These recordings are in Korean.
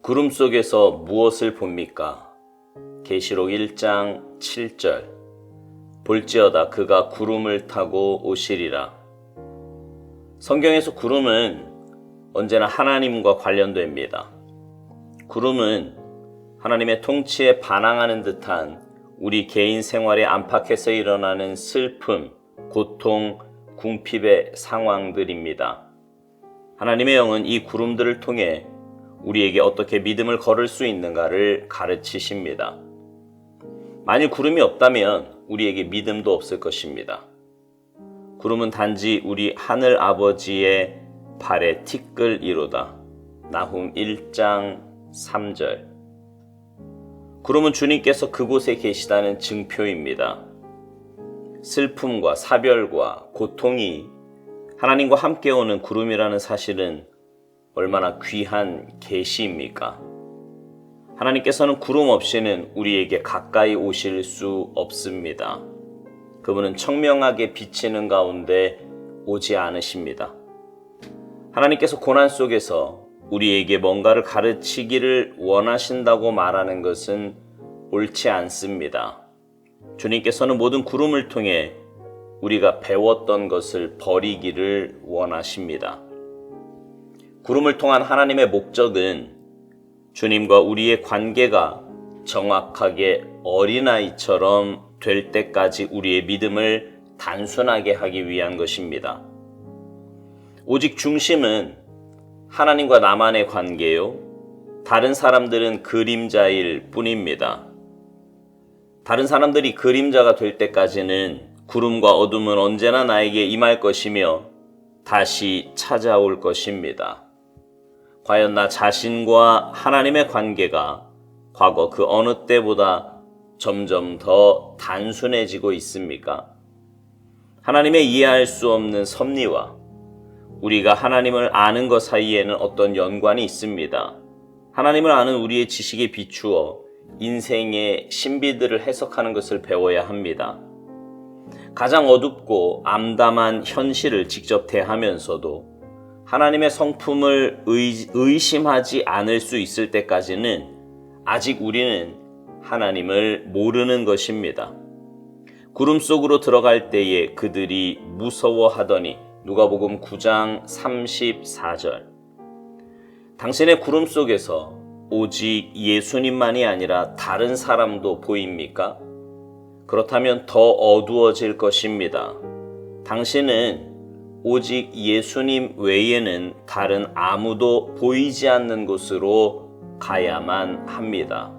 구름 속에서 무엇을 봅니까? 계시록 1장 7절. 볼지어다 그가 구름을 타고 오시리라. 성경에서 구름은 언제나 하나님과 관련됩니다. 구름은 하나님의 통치에 반항하는 듯한 우리 개인 생활의 안팎에서 일어나는 슬픔, 고통, 궁핍의 상황들입니다. 하나님의 영은 이 구름들을 통해 우리에게 어떻게 믿음을 걸을 수 있는가를 가르치십니다. 만일 구름이 없다면 우리에게 믿음도 없을 것입니다. 구름은 단지 우리 하늘 아버지의 발에 티끌이로다. 나훔 1장 3절. 구름은 주님께서 그곳에 계시다는 증표입니다. 슬픔과 사별과 고통이 하나님과 함께 오는 구름이라는 사실은 얼마나 귀한 계시입니까? 하나님께서는 구름 없이는 우리에게 가까이 오실 수 없습니다. 그분은 청명하게 비치는 가운데 오지 않으십니다. 하나님께서 고난 속에서 우리에게 뭔가를 가르치기를 원하신다고 말하는 것은 옳지 않습니다. 주님께서는 모든 구름을 통해 우리가 배웠던 것을 버리기를 원하십니다. 구름을 통한 하나님의 목적은 주님과 우리의 관계가 정확하게 어린아이처럼 될 때까지 우리의 믿음을 단순하게 하기 위한 것입니다. 오직 중심은 하나님과 나만의 관계요, 다른 사람들은 그림자일 뿐입니다. 다른 사람들이 그림자가 될 때까지는 구름과 어둠은 언제나 나에게 임할 것이며 다시 찾아올 것입니다. 과연 나 자신과 하나님의 관계가 과거 그 어느 때보다 점점 더 단순해지고 있습니까? 하나님의 이해할 수 없는 섭리와 우리가 하나님을 아는 것 사이에는 어떤 연관이 있습니다. 하나님을 아는 우리의 지식에 비추어 인생의 신비들을 해석하는 것을 배워야 합니다. 가장 어둡고 암담한 현실을 직접 대하면서도 하나님의 성품을 의심하지 않을 수 있을 때까지는 아직 우리는 하나님을 모르는 것입니다. 구름 속으로 들어갈 때에 그들이 무서워하더니 누가복음 9장 34절. 당신의 구름 속에서 오직 예수님만이 아니라 다른 사람도 보입니까? 그렇다면 더 어두워질 것입니다. 당신은 오직 예수님 외에는 다른 아무도 보이지 않는 곳으로 가야만 합니다.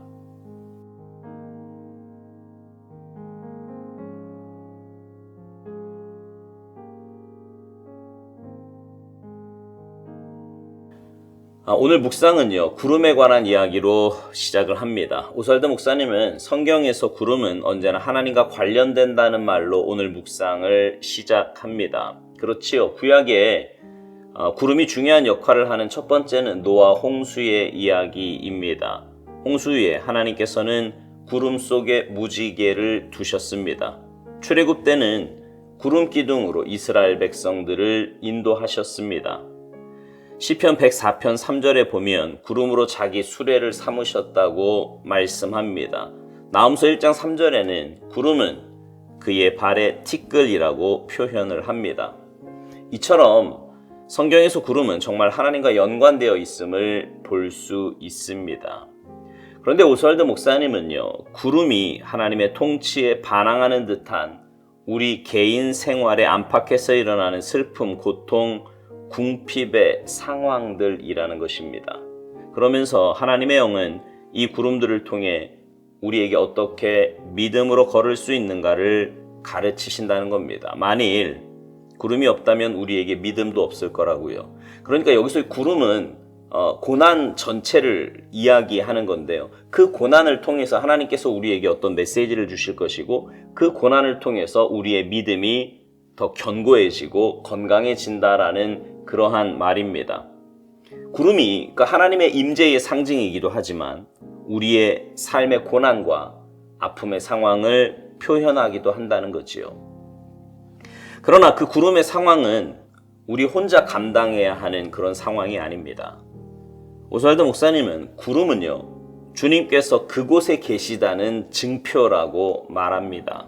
오늘 묵상은요, 구름에 관한 이야기로 시작을 합니다. 오설드 목사님은 성경에서 구름은 언제나 하나님과 관련된다는 말로 오늘 묵상을 시작합니다. 그렇지요. 구약에 구름이 중요한 역할을 하는 첫 번째는 노아 홍수의 이야기입니다. 홍수 후에 하나님께서는 구름 속에 무지개를 두셨습니다. 출애굽 때는 구름 기둥으로 이스라엘 백성들을 인도하셨습니다. 시편 104편 3절에 보면 구름으로 자기 수레를 삼으셨다고 말씀합니다. 나훔서 1장 3절에는 구름은 그의 발에 티끌이라고 표현을 합니다. 이처럼 성경에서 구름은 정말 하나님과 연관되어 있음을 볼 수 있습니다. 그런데 오스왈드 목사님은요, 구름이 하나님의 통치에 반항하는 듯한 우리 개인 생활의 안팎에서 일어나는 슬픔, 고통, 궁핍의 상황들이라는 것입니다. 그러면서 하나님의 영은 이 구름들을 통해 우리에게 어떻게 믿음으로 걸을 수 있는가를 가르치신다는 겁니다. 만일 구름이 없다면 우리에게 믿음도 없을 거라고요. 그러니까 여기서 구름은 고난 전체를 이야기하는 건데요. 그 고난을 통해서 하나님께서 우리에게 어떤 메시지를 주실 것이고 그 고난을 통해서 우리의 믿음이 더 견고해지고 건강해진다라는 그러한 말입니다. 구름이 그러니까 하나님의 임재의 상징이기도 하지만 우리의 삶의 고난과 아픔의 상황을 표현하기도 한다는 거지요. 그러나 그 구름의 상황은 우리 혼자 감당해야 하는 그런 상황이 아닙니다. 오스왈드 목사님은 구름은요, 주님께서 그곳에 계시다는 증표라고 말합니다.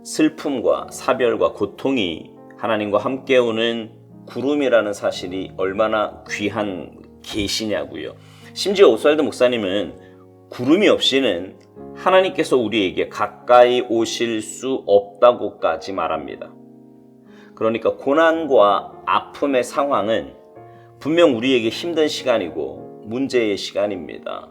슬픔과 사별과 고통이 하나님과 함께 오는 구름이라는 사실이 얼마나 귀한 계시냐고요. 심지어 오스왈드 목사님은 구름이 없이는 하나님께서 우리에게 가까이 오실 수 없다고까지 말합니다. 그러니까 고난과 아픔의 상황은 분명 우리에게 힘든 시간이고 문제의 시간입니다.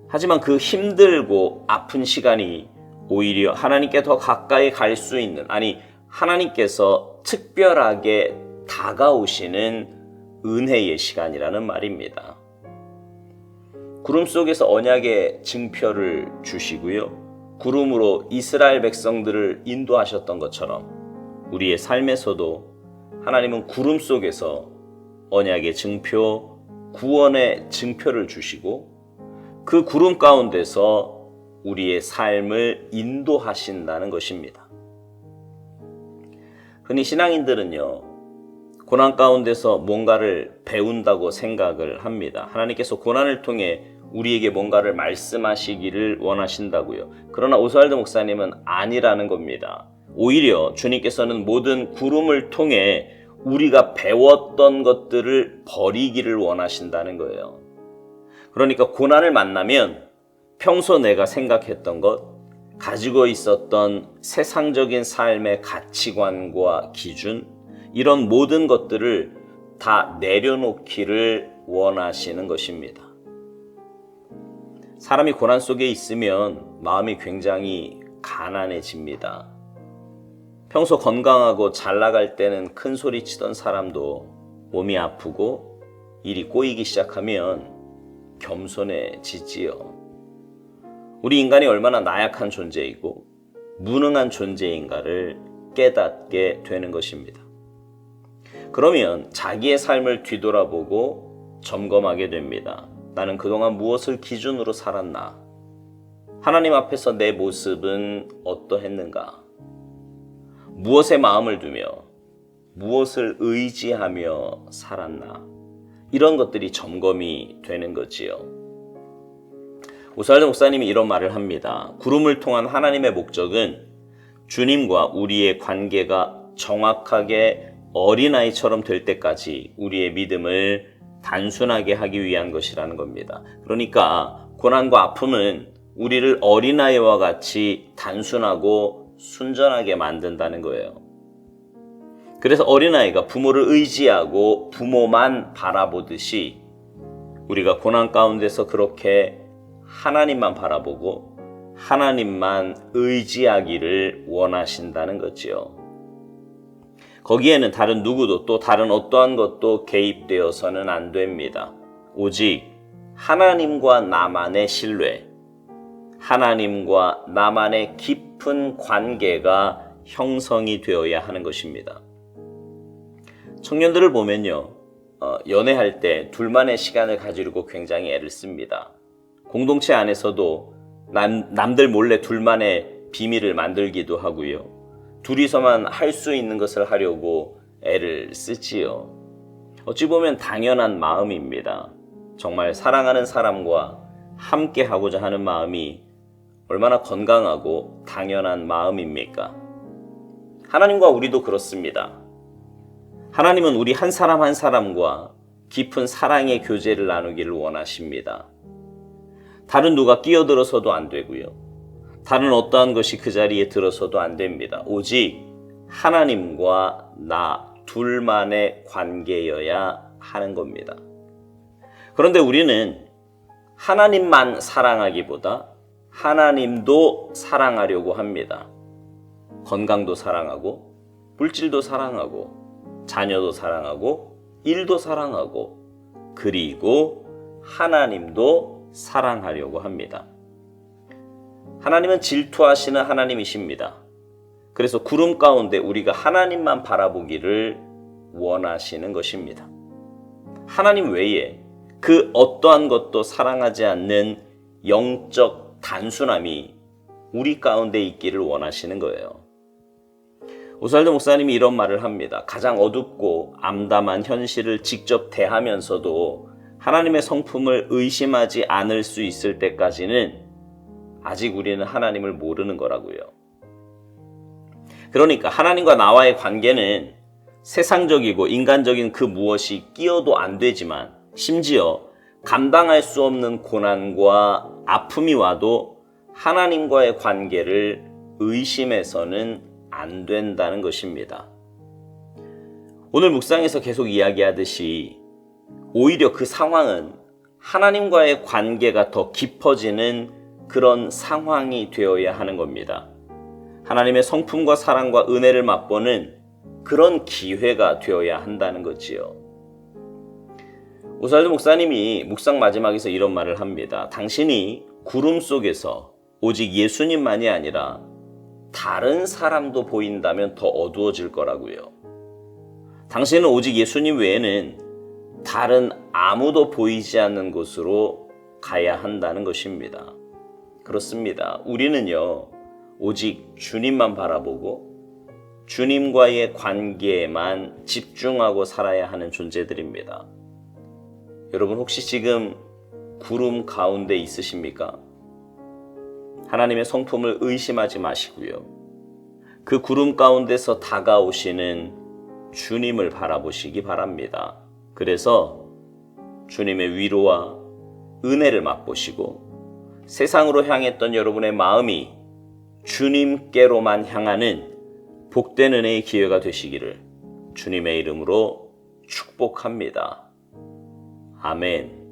하지만 그 힘들고 아픈 시간이 오히려 하나님께 더 가까이 갈 수 있는, 아니 하나님께서 특별하게 다가오시는 은혜의 시간이라는 말입니다. 구름 속에서 언약의 증표를 주시고요, 구름으로 이스라엘 백성들을 인도하셨던 것처럼 우리의 삶에서도 하나님은 구름 속에서 언약의 증표, 구원의 증표를 주시고 그 구름 가운데서 우리의 삶을 인도하신다는 것입니다. 흔히 신앙인들은요, 고난 가운데서 뭔가를 배운다고 생각을 합니다. 하나님께서 고난을 통해 우리에게 뭔가를 말씀하시기를 원하신다고요. 그러나 오스왈드 목사님은 아니라는 겁니다. 오히려 주님께서는 모든 구름을 통해 우리가 배웠던 것들을 버리기를 원하신다는 거예요. 그러니까 고난을 만나면 평소 내가 생각했던 것, 가지고 있었던 세상적인 삶의 가치관과 기준, 이런 모든 것들을 다 내려놓기를 원하시는 것입니다. 사람이 고난 속에 있으면 마음이 굉장히 가난해집니다. 평소 건강하고 잘 나갈 때는 큰 소리 치던 사람도 몸이 아프고 일이 꼬이기 시작하면 겸손해지지요. 우리 인간이 얼마나 나약한 존재이고 무능한 존재인가를 깨닫게 되는 것입니다. 그러면 자기의 삶을 뒤돌아보고 점검하게 됩니다. 나는 그동안 무엇을 기준으로 살았나? 하나님 앞에서 내 모습은 어떠했는가? 무엇에 마음을 두며 무엇을 의지하며 살았나? 이런 것들이 점검이 되는 거지요. 오스왈드 목사님이 이런 말을 합니다. 구름을 통한 하나님의 목적은 주님과 우리의 관계가 정확하게 어린아이처럼 될 때까지 우리의 믿음을 단순하게 하기 위한 것이라는 겁니다. 그러니까 고난과 아픔은 우리를 어린아이와 같이 단순하고 순전하게 만든다는 거예요. 그래서 어린아이가 부모를 의지하고 부모만 바라보듯이 우리가 고난 가운데서 그렇게 하나님만 바라보고 하나님만 의지하기를 원하신다는 거지요. 거기에는 다른 누구도 또 다른 어떠한 것도 개입되어서는 안 됩니다. 오직 하나님과 나만의 신뢰, 하나님과 나만의 깊은 관계가 형성이 되어야 하는 것입니다. 청년들을 보면요, 연애할 때 둘만의 시간을 가지려고 굉장히 애를 씁니다. 공동체 안에서도 남들 몰래 둘만의 비밀을 만들기도 하고요, 둘이서만 할 수 있는 것을 하려고 애를 쓰지요. 어찌 보면 당연한 마음입니다. 정말 사랑하는 사람과 함께 하고자 하는 마음이 얼마나 건강하고 당연한 마음입니까? 하나님과 우리도 그렇습니다. 하나님은 우리 한 사람 한 사람과 깊은 사랑의 교제를 나누기를 원하십니다. 다른 누가 끼어들어서도 안 되고요, 다른 어떠한 것이 그 자리에 들어서도 안 됩니다. 오직 하나님과 나 둘만의 관계여야 하는 겁니다. 그런데 우리는 하나님만 사랑하기보다 하나님도 사랑하려고 합니다. 건강도 사랑하고, 물질도 사랑하고, 자녀도 사랑하고, 일도 사랑하고, 그리고 하나님도 사랑하려고 합니다. 하나님은 질투하시는 하나님이십니다. 그래서 구름 가운데 우리가 하나님만 바라보기를 원하시는 것입니다. 하나님 외에 그 어떠한 것도 사랑하지 않는 영적 단순함이 우리 가운데 있기를 원하시는 거예요. 오스왈드 목사님이 이런 말을 합니다. 가장 어둡고 암담한 현실을 직접 대하면서도 하나님의 성품을 의심하지 않을 수 있을 때까지는 아직 우리는 하나님을 모르는 거라고요. 그러니까 하나님과 나와의 관계는 세상적이고 인간적인 그 무엇이 끼어도 안 되지만, 심지어 감당할 수 없는 고난과 아픔이 와도 하나님과의 관계를 의심해서는 안 된다는 것입니다. 오늘 묵상에서 계속 이야기하듯이 오히려 그 상황은 하나님과의 관계가 더 깊어지는 그런 상황이 되어야 하는 겁니다. 하나님의 성품과 사랑과 은혜를 맛보는 그런 기회가 되어야 한다는 거지요. 오살도 목사님이 묵상 마지막에서 이런 말을 합니다. 당신이 구름 속에서 오직 예수님만이 아니라 다른 사람도 보인다면 더 어두워질 거라고요. 당신은 오직 예수님 외에는 다른 아무도 보이지 않는 곳으로 가야 한다는 것입니다. 그렇습니다. 우리는요, 오직 주님만 바라보고 주님과의 관계에만 집중하고 살아야 하는 존재들입니다. 여러분, 혹시 지금 구름 가운데 있으십니까? 하나님의 성품을 의심하지 마시고요. 그 구름 가운데서 다가오시는 주님을 바라보시기 바랍니다. 그래서 주님의 위로와 은혜를 맛보시고 세상으로 향했던 여러분의 마음이 주님께로만 향하는 복된 은혜의 기회가 되시기를 주님의 이름으로 축복합니다. 아멘.